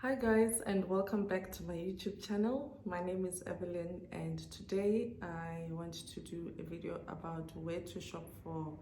Hi guys, and welcome back to my YouTube channel. My name is Evelyn, and today I want to do a video about where to shop for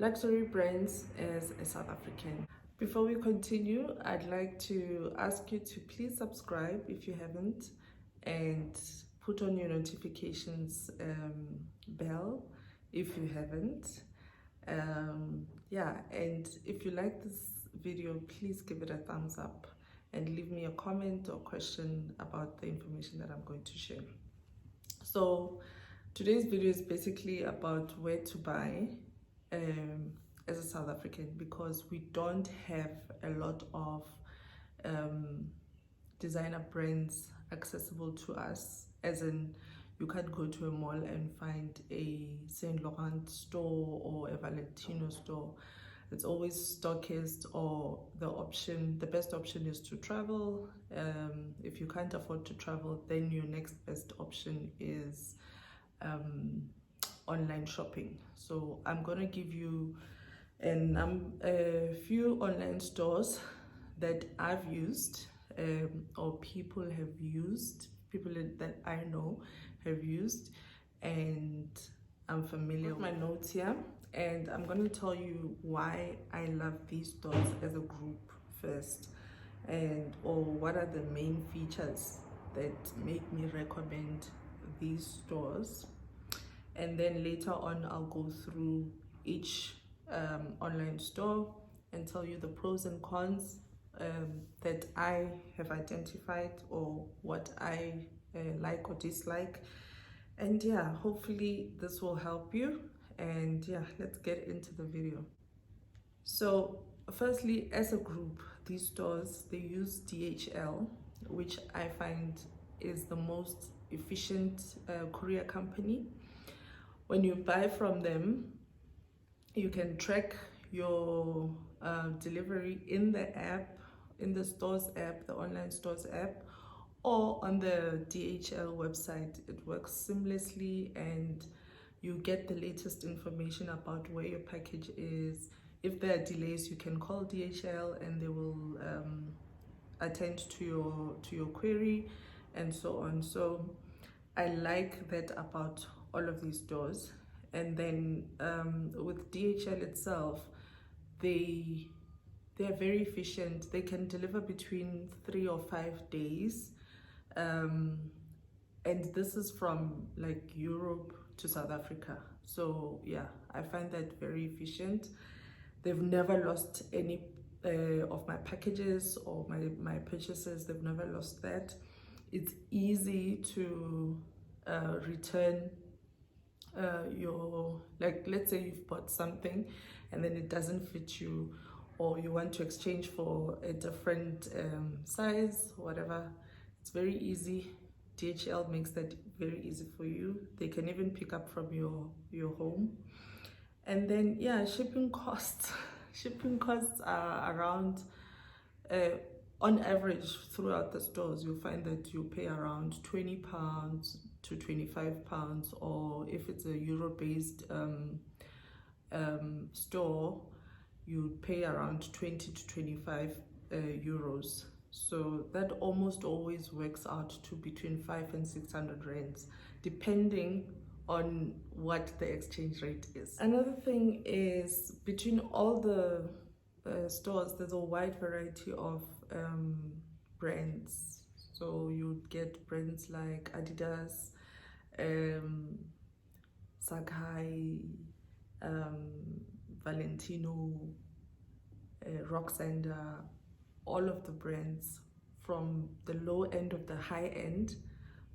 luxury brands as a South African. Before we continue, I'd like to ask you to please subscribe if you haven't, and put on your notifications bell if you haven't. And if you like this video, please give it a thumbs up and leave me a comment or question about the information that I'm going to share. So today's video is basically about where to buy as a South African, because we don't have a lot of designer brands accessible to us, as in you can't go to a mall and find a Saint Laurent store or a Valentino store. It's always stockist, or the best option is to travel. If you can't afford to travel, then your next best option is online shopping. So I'm gonna give you a few online stores that I've used, or people that I know have used, and I'm familiar with my notes here, and I'm going to tell you why I love these stores as a group first, or what are the main features that make me recommend these stores, and then later on I'll go through each online store and tell you the pros and cons that I have identified, or what I like or dislike. And yeah, hopefully this will help you. And yeah, let's get into the video. So firstly, as a group, these stores, they use DHL, which I find is the most efficient courier company. When you buy from them, you can track your delivery in the app, in the stores app, the online stores app, or on the DHL website. It works seamlessly, and you get the latest information about where your package is. If there are delays, you can call DHL and they will attend to your query, and so on. So I like that about all of these stores. And then with DHL itself, they're very efficient. They can deliver between 3 or 5 days. And this is from like Europe to South Africa. So yeah, I find that very efficient. They've never lost any of my packages or my purchases. They've never lost that. It's easy to return your, like, let's say you've bought something and then it doesn't fit you, or you want to exchange for a different size, whatever. It's very easy. DHL makes that very easy for you. They can even pick up from your home. And then yeah, shipping costs shipping costs are around on average throughout the stores. You'll find that you pay around £20 to £25, or if it's a euro-based store, you pay around 20 to 25 euros. So that almost always works out to between 500 and 600 rands, depending on what the exchange rate is. Another thing is, between all the stores, there's a wide variety of brands. So you get brands like Adidas, Sakai, Valentino, Roxander, all of the brands, from the low end of the high end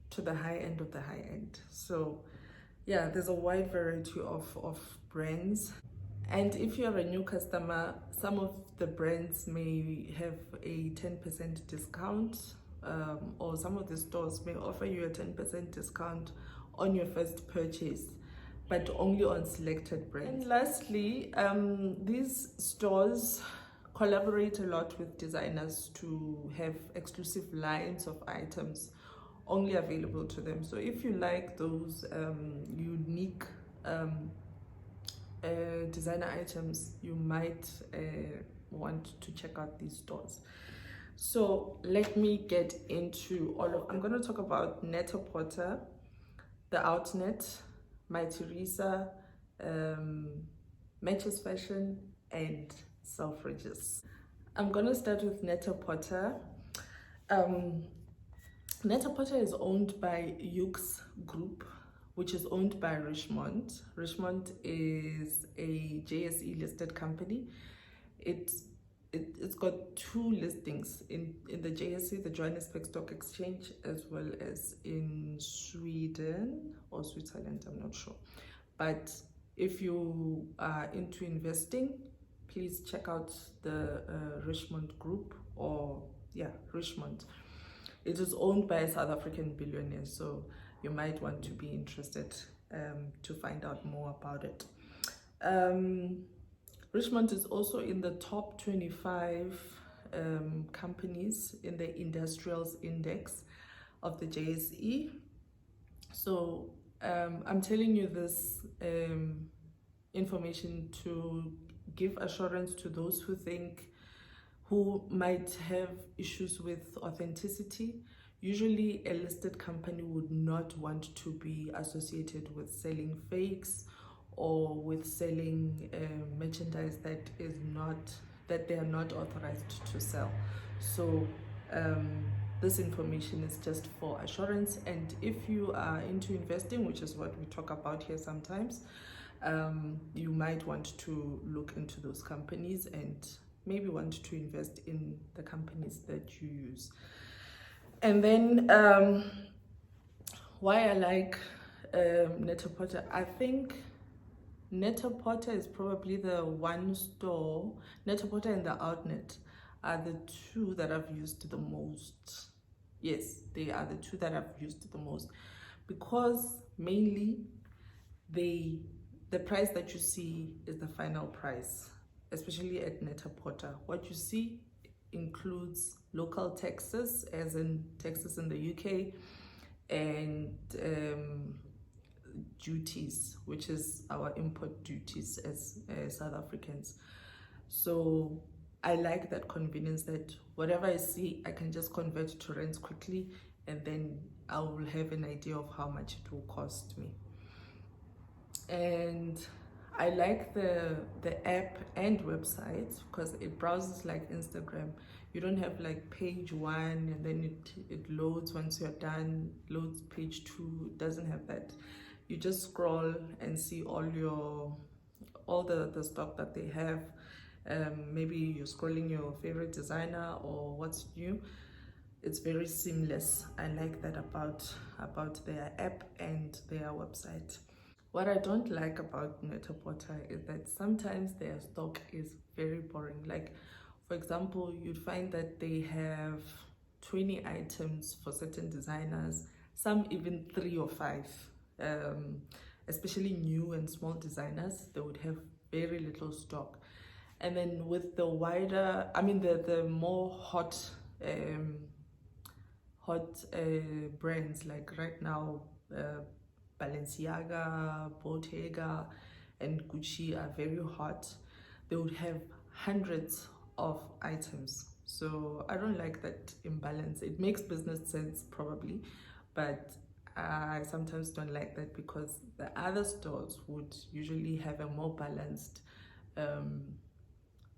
to the high end of the high end. So yeah, there's a wide variety of brands. And if you're a new customer, some of the brands may have a 10% discount, or some of the stores may offer you a 10% discount on your first purchase, but only on selected brands. And lastly, these stores collaborate a lot with designers to have exclusive lines of items only available to them. So if you like those unique designer items, you might want to check out these stores. So let me get into all of. I'm going to talk about Netapota, the Outnet, my Theresa, Matches Fashion, and Selfridges. I'm going to start with Netapota. Um, Netapota is owned by Yux Group, which is owned by Richmond. Richmond is a JSE listed company. It's got two listings in the JSE, the Johannesburg Stock Exchange, as well as in Sweden or Switzerland, I'm not sure. But if you are into investing, please check out the Richmond Group, or Richmond. It is owned by a South African billionaire, so you might want to be interested to find out more about it. Richmond is also in the top 25 companies in the industrials index of the JSE. So I'm telling you this information to give assurance to those who might have issues with authenticity. Usually a listed company would not want to be associated with selling fakes or with selling merchandise that they are not authorized to sell. So this information is just for assurance, and if you are into investing, which is what we talk about here sometimes, you might want to look into those companies and maybe want to invest in the companies that you use. And then why I like Netapota, I think Netapota is probably the one store. Netapota and the Outnet are the two that I've used the most. Yes, they are the two that I've used the most, because mainly the price that you see is the final price, especially at Netapota. What you see includes local taxes, as in taxes in the UK, and duties, which is our import duties as South Africans. So I like that convenience that whatever I see, I can just convert to rands quickly, and then I will have an idea of how much it will cost me. And I like the app and website because it browses like Instagram. You don't have like page 1 and then it loads once you're done, loads page 2. It doesn't have that. You just scroll and see all the stock that they have. Maybe you're scrolling your favorite designer or what's new. It's very seamless. I like that about their app and their website. What I don't like about Netapota is that sometimes their stock is very boring. Like, for example, you'd find that they have 20 items for certain designers, some even 3 or 5. Especially new and small designers, they would have very little stock. And then with the the more hot brands, like right now, Balenciaga, Bottega, and Gucci are very hot. They would have hundreds of items. So I don't like that imbalance. It makes business sense probably, but I sometimes don't like that, because the other stores would usually have a more balanced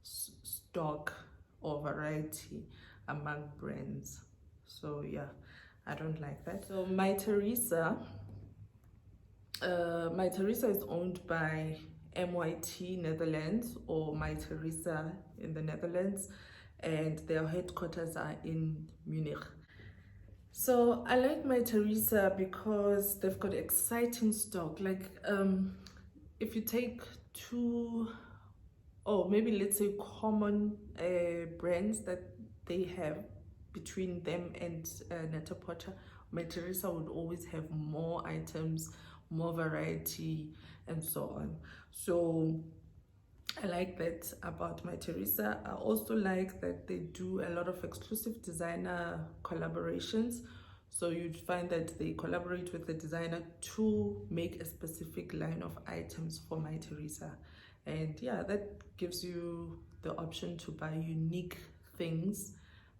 stock or variety among brands. So yeah, I don't like that. So my Theresa is owned by MYT Netherlands, or My Theresa in the Netherlands, and their headquarters are in Munich. So I like My Theresa because they've got exciting stock. Like if you take two, or maybe let's say common brands that they have between them and Netapota, My Theresa would always have more items, more variety, and so on. So I like that about My Theresa. I also like that they do a lot of exclusive designer collaborations. So you'd find that they collaborate with the designer to make a specific line of items for My Theresa. And yeah, that gives you the option to buy unique things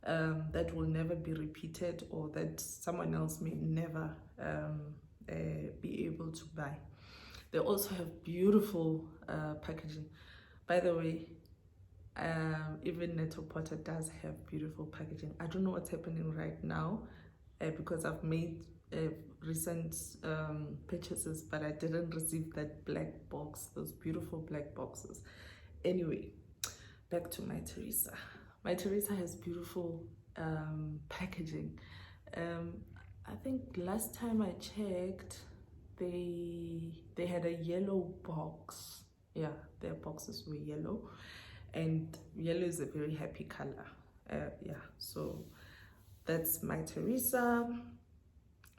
that will never be repeated, or that someone else may never be able to buy. They also have beautiful packaging. By the way, even Netapota does have beautiful packaging. I don't know what's happening right now because I've made recent purchases, but I didn't receive that black box, those beautiful black boxes. Anyway, back to my Theresa. My Theresa has beautiful packaging. I think last time I checked, they had a yellow box. Yeah, their boxes were yellow, and yellow is a very happy color. Yeah, so that's my Theresa.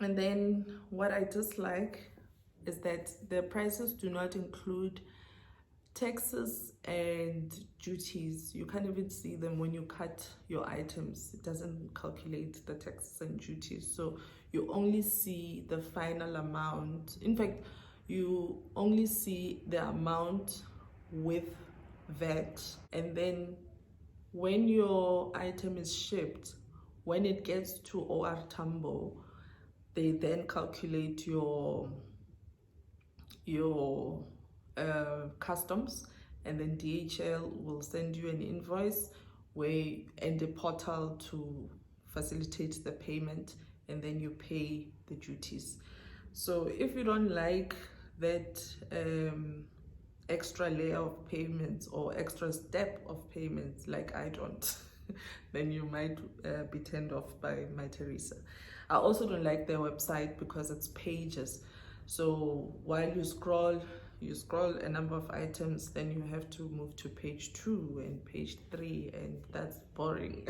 And then what I dislike is that the prices do not include taxes and duties. You can't even see them when you cut your items. It doesn't calculate the taxes and duties, so you only see the final amount. In fact, you only see the amount with VAT, and then when your item is shipped, when it gets to OR Tambo, they then calculate your customs, and then DHL will send you an invoice and a portal to facilitate the payment, and then you pay the duties. So if you don't like that extra layer of payments or extra step of payments, like I don't, then you might be turned off by my Theresa. I also don't like their website because it's pages. So while you scroll a number of items, then you have to move to page 2 and page 3, and that's boring.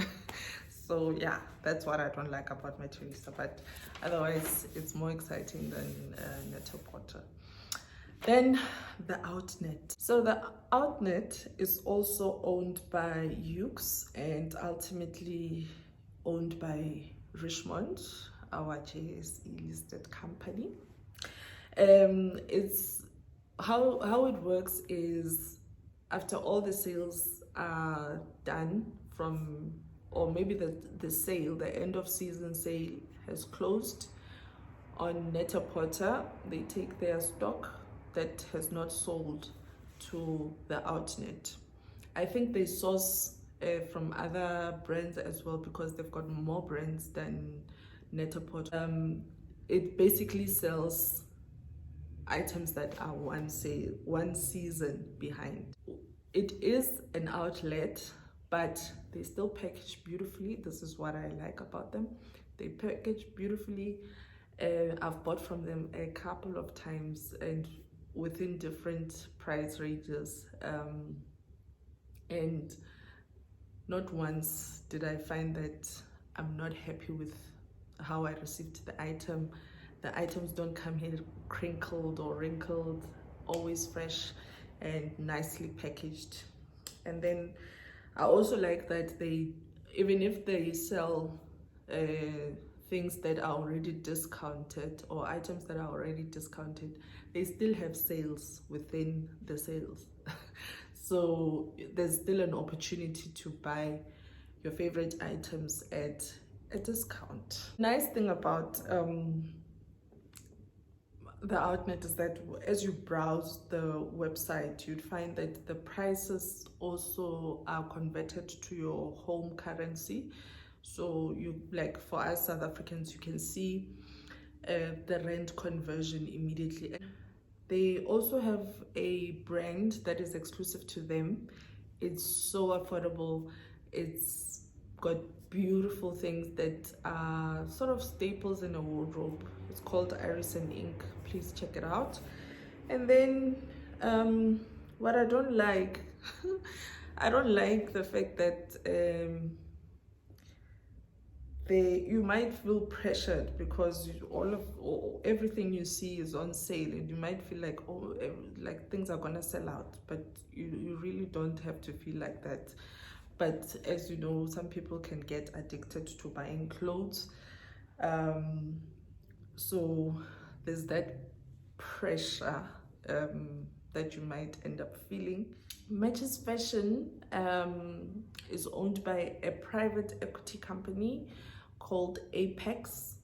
So yeah, that's what I don't like about my Theresa, but otherwise it's more exciting than Netapota. Then the Outnet. So the Outnet is also owned by Hughes and ultimately owned by Richmond, our JSE listed company. It's how it works is, after all the sales are done from, or maybe the end of season sale has closed on Netapota, they take their stock that has not sold to the Outnet. I think they source from other brands as well, because they've got more brands than Netapota. It basically sells items that are one season behind. It is an outlet, but they still package beautifully. This is what I like about them. They package beautifully. I've bought from them a couple of times and within different price ranges, and not once did I find that I'm not happy with how I received the item. The items don't come here crinkled or wrinkled, always fresh and nicely packaged. And then I also like that they, even if they sell things that are already discounted or items that are already discounted, they still have sales within the sales. So there's still an opportunity to buy your favorite items at a discount. Nice thing about the Outnet is that as you browse the website, you'd find that the prices also are converted to your home currency. So you, like for us South Africans, you can see the rand conversion immediately. They also have a brand that is exclusive to them. It's so affordable. It's got beautiful things that are sort of staples in a wardrobe. It's called Iris and Ink. Please check it out. And then what I don't like, I don't like the fact that you might feel pressured because everything you see is on sale, and you might feel like, oh, like things are gonna sell out, but you really don't have to feel like that. But as you know, some people can get addicted to buying clothes, so there's that pressure that you might end up feeling. Matches Fashion is owned by a private equity company called Apex.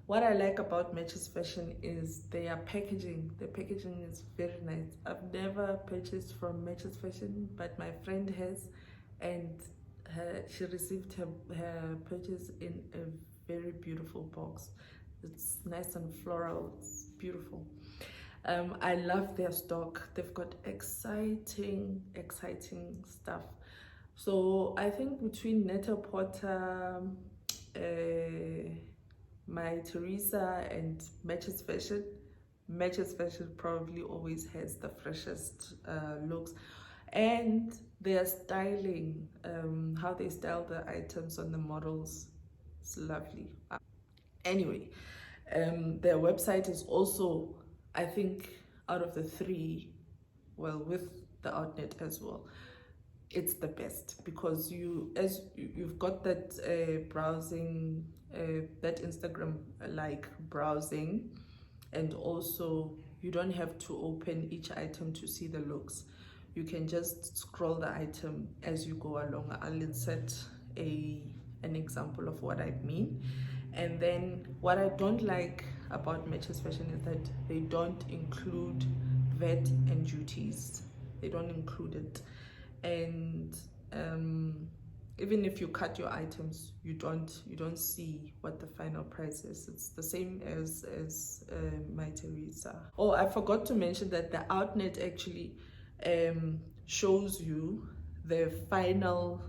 What I like about Matches Fashion is their packaging. The packaging is very nice. I've never purchased from Matches Fashion, but my friend has, and she received her purchase in a very beautiful box. It's nice and floral. It's beautiful. I love their stock. They've got exciting stuff. So I think between Netapota, my Theresa, and Matches Fashion probably always has the freshest looks, and their styling, how they style the items on the models, it's lovely. Anyway, their website is also, I think, out of the three, well, with the Outnet as well, it's the best, because you've got that browsing, that Instagram like browsing, and also you don't have to open each item to see the looks. You can just scroll the item as you go along. I'll insert an example of what I mean. And then what I don't like about Matches Fashion is that they don't include VAT and duties. They don't include it. And even if you cut your items, you don't see what the final price is. It's the same as my Theresa. Oh, I forgot to mention that the Outnet actually shows you the final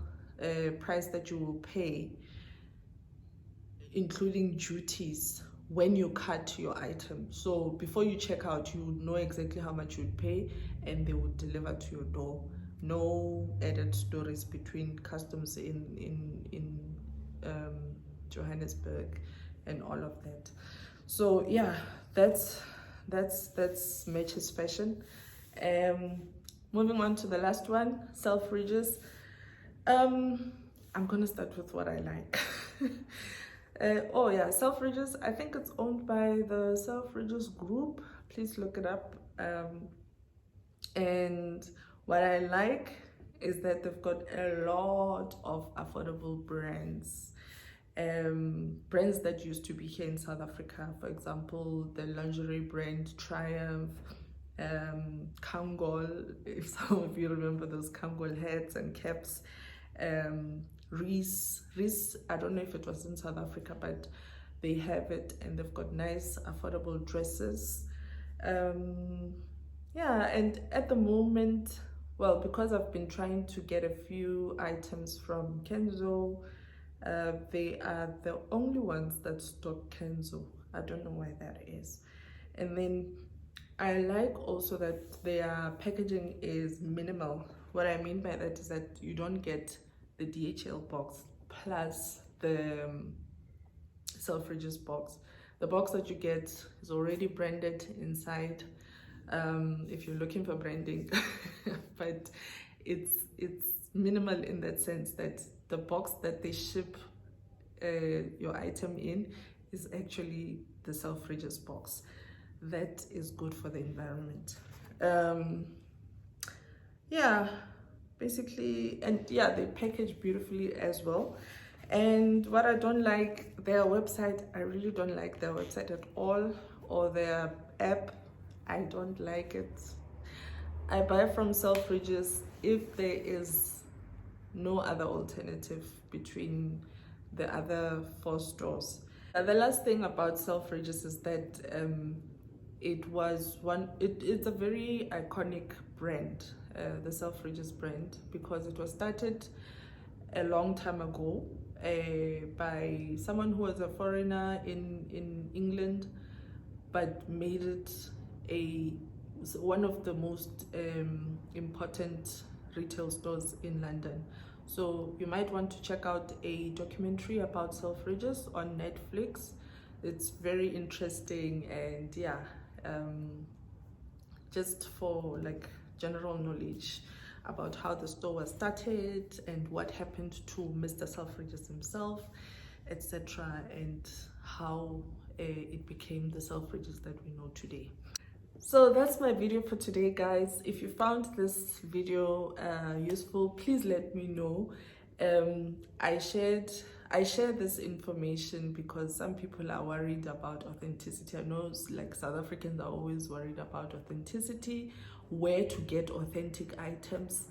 price that you will pay, including duties, when you cut your item. So before you check out, you would know exactly how much you'd pay, and they would deliver to your door. No added stories between customs in Johannesburg and all of that. So yeah, that's Matches Fashion. Moving on to the last one, Selfridges. I'm gonna start with what I like. Oh yeah, Selfridges. I think it's owned by the Selfridges group. Please look it up. And what I like is that they've got a lot of affordable brands. Brands that used to be here in South Africa. For example, the lingerie brand Triumph, Kangol, if some of you remember those Kangol hats and caps. Reese, I don't know if it was in South Africa, but they have it, and they've got nice affordable dresses. Yeah, and at the moment, well, because I've been trying to get a few items from Kenzo, they are the only ones that stock Kenzo. I don't know why that is. And then I like also that their packaging is minimal. What I mean by that is that you don't get the DHL box plus the Selfridges box. The box that you get is already branded inside, if you're looking for branding, but it's minimal in that sense that the box that they ship your item in is actually the Selfridges box. That is good for the environment. Yeah, basically, and yeah, they package beautifully as well. And what I don't like, their website, I really don't like their website at all, or their app. I don't like it. I buy from Selfridges if there is no other alternative between the other 4 stores. The last thing about Selfridges is that it's a very iconic brand, the Selfridges brand, because it was started a long time ago by someone who was a foreigner in England, but made it one of the most important retail stores in London. So you might want to check out a documentary about Selfridges on Netflix. It's very interesting, and yeah, just for like general knowledge about how the store was started and what happened to Mr. Selfridges himself, etc., and how it became the Selfridges that we know today. So that's my video for today, guys. If you found this video useful, please let me know. I share this information because some people are worried about authenticity. I know like South Africans are always worried about authenticity, where to get authentic items,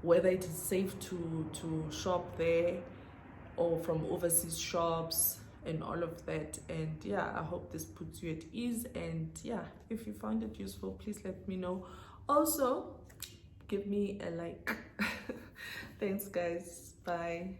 whether it is safe to shop there or from overseas shops and all of that. And yeah, I hope this puts you at ease. And yeah, if you found it useful, please let me know. Also, give me a like. Thanks, guys. Bye.